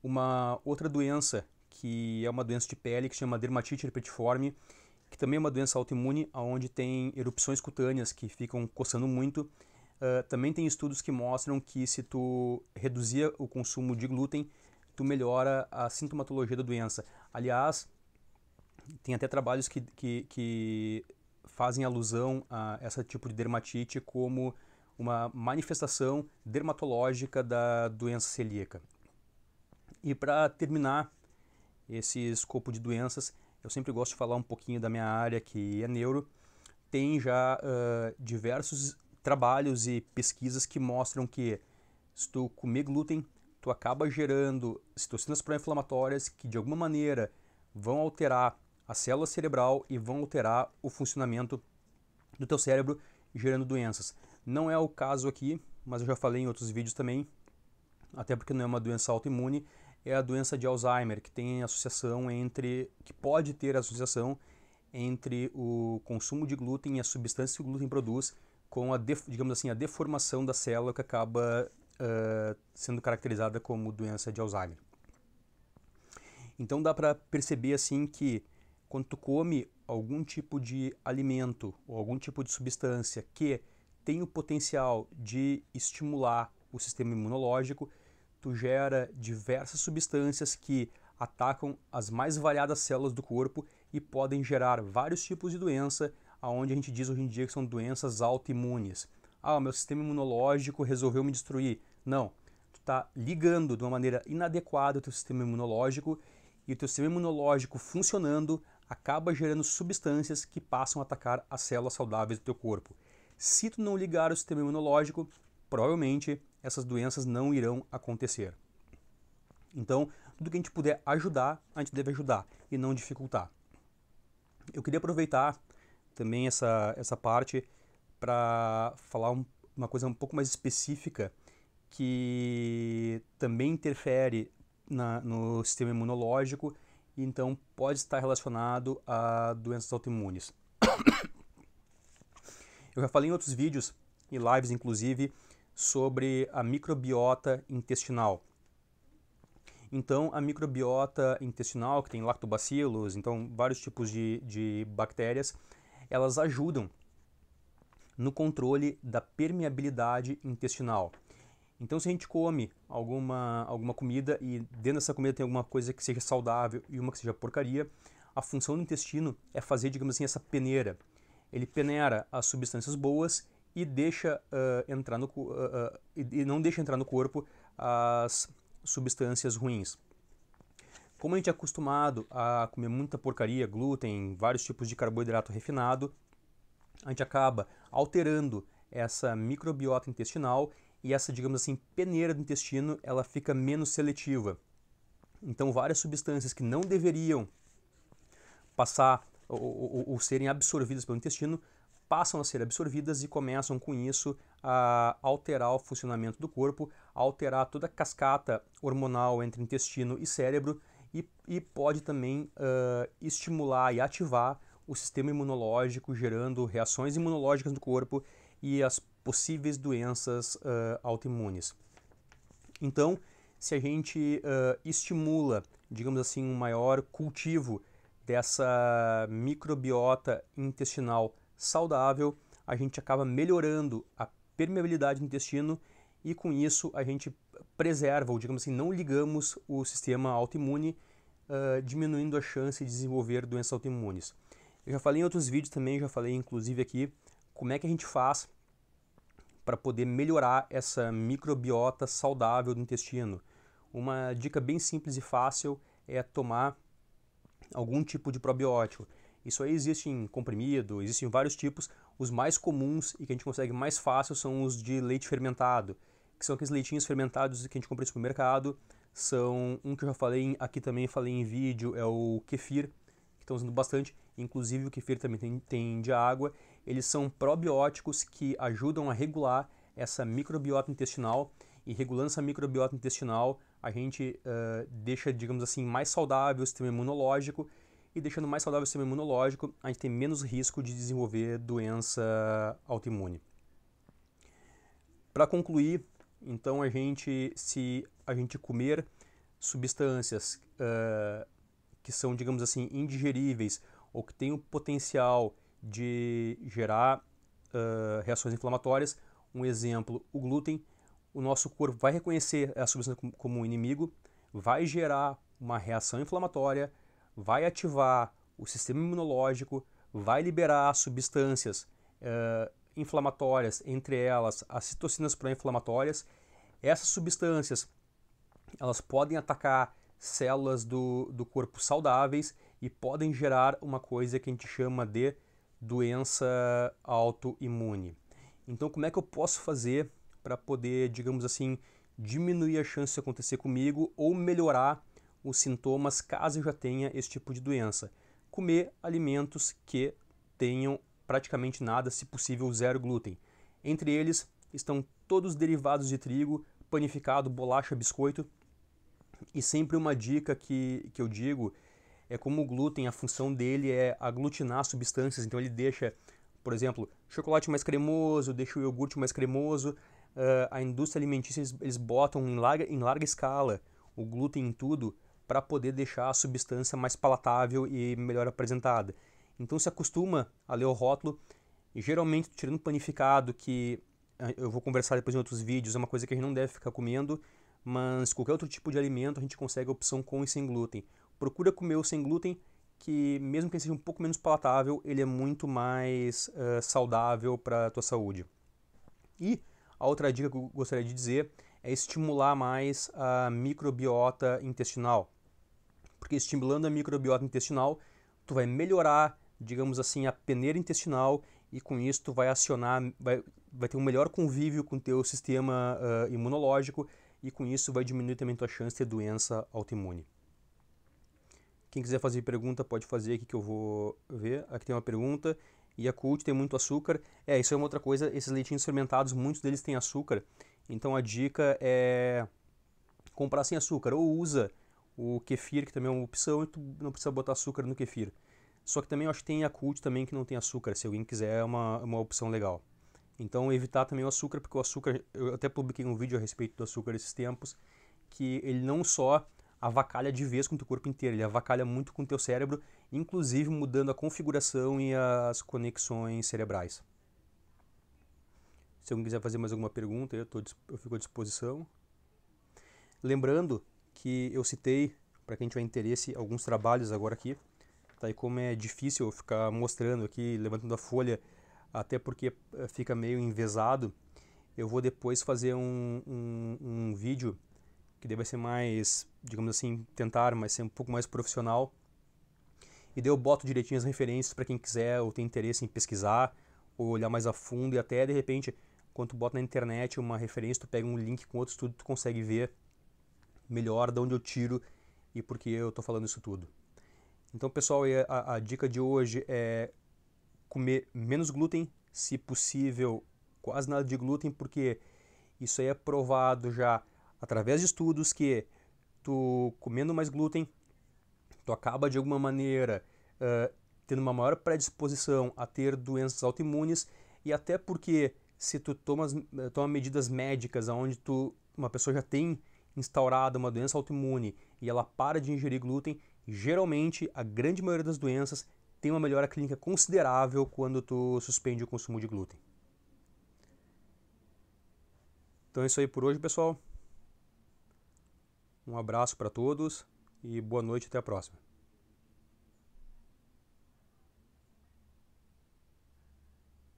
uma outra doença, que é uma doença de pele que se chama dermatite herpetiforme, que também é uma doença autoimune, onde tem erupções cutâneas que ficam coçando muito. Também tem estudos que mostram que se tu reduzir o consumo de glúten, tu melhora a sintomatologia da doença. Aliás, tem até trabalhos que fazem alusão a esse tipo de dermatite como uma manifestação dermatológica da doença celíaca. E para terminar esse escopo de doenças, eu sempre gosto de falar um pouquinho da minha área, que é neuro. Tem já diversos trabalhos e pesquisas que mostram que se tu comer glúten, tu acaba gerando citocinas pró-inflamatórias que de alguma maneira vão alterar a célula cerebral e vão alterar o funcionamento do teu cérebro, gerando doenças. Não é o caso aqui, mas eu já falei em outros vídeos também, até porque não é uma doença autoimune, é a doença de Alzheimer, que tem associação que pode ter associação entre o consumo de glúten e as substâncias que o glúten produz com digamos assim, a deformação da célula que acaba sendo caracterizada como doença de Alzheimer. Então dá para perceber assim que quando tu come algum tipo de alimento ou algum tipo de substância que tem o potencial de estimular o sistema imunológico, tu gera diversas substâncias que atacam as mais variadas células do corpo e podem gerar vários tipos de doença, aonde a gente diz hoje em dia que são doenças autoimunes. Ah, o meu sistema imunológico resolveu me destruir. Não, tu está ligando de uma maneira inadequada o teu sistema imunológico e o teu sistema imunológico funcionando acaba gerando substâncias que passam a atacar as células saudáveis do teu corpo. Se tu não ligar o sistema imunológico, provavelmente essas doenças não irão acontecer. Então, tudo que a gente puder ajudar, a gente deve ajudar e não dificultar. Eu queria aproveitar também essa parte para falar uma coisa um pouco mais específica que também interfere no sistema imunológico e então pode estar relacionado a doenças autoimunes. Eu já falei em outros vídeos e lives, inclusive, sobre a microbiota intestinal. Então, a microbiota intestinal, que tem lactobacilos, então vários tipos de bactérias, elas ajudam no controle da permeabilidade intestinal. Então, se a gente come alguma comida e dentro dessa comida tem alguma coisa que seja saudável e uma que seja porcaria, a função do intestino é fazer, digamos assim, essa peneira. Ele peneira as substâncias boas e deixa entrar e não deixa entrar no corpo as substâncias ruins. Como a gente é acostumado a comer muita porcaria, glúten, vários tipos de carboidrato refinado, a gente acaba alterando essa microbiota intestinal e essa, digamos assim, peneira do intestino, ela fica menos seletiva. Então, várias substâncias que não deveriam passar ou serem absorvidas pelo intestino passam a ser absorvidas e começam com isso a alterar o funcionamento do corpo, a alterar toda a cascata hormonal entre intestino e cérebro e pode também estimular e ativar o sistema imunológico, gerando reações imunológicas no corpo e as possíveis doenças autoimunes. Então, se a gente estimula, digamos assim, um maior cultivo dessa microbiota intestinal saudável, a gente acaba melhorando a permeabilidade do intestino e com isso a gente preserva, ou digamos assim, não ligamos o sistema autoimune, diminuindo a chance de desenvolver doenças autoimunes. Eu já falei em outros vídeos também, já falei inclusive aqui, como é que a gente faz para poder melhorar essa microbiota saudável do intestino. Uma dica bem simples e fácil é tomar algum tipo de probiótico. Isso aí existe em comprimido, existem vários tipos. Os mais comuns e que a gente consegue mais fácil são os de leite fermentado, que são aqueles leitinhos fermentados que a gente compra no supermercado. São um que eu já falei aqui também, falei em vídeo, é o kefir, que estão usando bastante. Inclusive o kefir também tem de água. Eles são probióticos que ajudam a regular essa microbiota intestinal e regulando essa microbiota intestinal a gente deixa, digamos assim, mais saudável o sistema imunológico e deixando mais saudável o sistema imunológico a gente tem menos risco de desenvolver doença autoimune. Para concluir, então se a gente comer substâncias que são, digamos assim, indigeríveis ou que têm o potencial de gerar reações inflamatórias. Um exemplo, o glúten. O nosso corpo vai reconhecer a substância como um inimigo, vai gerar uma reação inflamatória, vai ativar o sistema imunológico, vai liberar substâncias inflamatórias, entre elas as citocinas pró-inflamatórias. Essas substâncias elas podem atacar células do corpo saudáveis e podem gerar uma coisa que a gente chama de doença autoimune. Então, como é que eu posso fazer para poder, digamos assim, diminuir a chance de acontecer comigo ou melhorar os sintomas caso eu já tenha esse tipo de doença? Comer alimentos que tenham praticamente nada, se possível zero glúten. Entre eles estão todos os derivados de trigo, panificado, bolacha, biscoito. E sempre uma dica que eu digo é como o glúten, a função dele é aglutinar substâncias, então ele deixa, por exemplo, chocolate mais cremoso, deixa o iogurte mais cremoso. A indústria alimentícia, eles botam em larga escala o glúten em tudo para poder deixar a substância mais palatável e melhor apresentada. Então se acostuma a ler o rótulo, e geralmente tirando panificado, que eu vou conversar depois em outros vídeos, é uma coisa que a gente não deve ficar comendo, mas qualquer outro tipo de alimento a gente consegue a opção com e sem glúten. Procura comer o sem glúten, que mesmo que ele seja um pouco menos palatável, ele é muito mais saudável para a tua saúde. E a outra dica que eu gostaria de dizer é estimular mais a microbiota intestinal. Porque estimulando a microbiota intestinal, tu vai melhorar, digamos assim, a peneira intestinal e com isso tu vai acionar, vai ter um melhor convívio com o teu sistema imunológico e com isso vai diminuir também a tua chance de ter doença autoimune. Quem quiser fazer pergunta pode fazer aqui que eu vou ver. Aqui tem uma pergunta. Yakult tem muito açúcar. Isso é uma outra coisa. Esses leitinhos fermentados, muitos deles têm açúcar. Então a dica é comprar sem açúcar. Ou usa o kefir, que também é uma opção, e tu não precisa botar açúcar no kefir. Só que também eu acho que tem Yakult também que não tem açúcar. Se alguém quiser, é uma opção legal. Então evitar também o açúcar, porque o açúcar, eu até publiquei um vídeo a respeito do açúcar esses tempos, que ele não só avacalha de vez com o teu corpo inteiro, ele avacalha muito com o teu cérebro, inclusive mudando a configuração e as conexões cerebrais. Se alguém quiser fazer mais alguma pergunta, eu fico à disposição. Lembrando que eu citei, para quem tiver interesse, alguns trabalhos agora aqui, tá? E como é difícil eu ficar mostrando aqui, levantando a folha, até porque fica meio envesado, eu vou depois fazer um vídeo que deve ser mais, digamos assim, mas ser um pouco mais profissional. E daí eu boto direitinho as referências para quem quiser ou tem interesse em pesquisar ou olhar mais a fundo, e até de repente, quando tu bota na internet uma referência, tu pega um link com outro estudo, tu consegue ver melhor de onde eu tiro e por que eu estou falando isso tudo. Então, pessoal, a dica de hoje é comer menos glúten, se possível, quase nada de glúten, porque isso aí é provado já através de estudos que tu comendo mais glúten, tu acaba de alguma maneira tendo uma maior predisposição a ter doenças autoimunes, e até porque se tu toma medidas médicas onde uma pessoa já tem instaurada uma doença autoimune e ela para de ingerir glúten, geralmente a grande maioria das doenças tem uma melhora clínica considerável quando tu suspende o consumo de glúten. Então é isso aí por hoje, pessoal. Um abraço para todos e boa noite, até a próxima.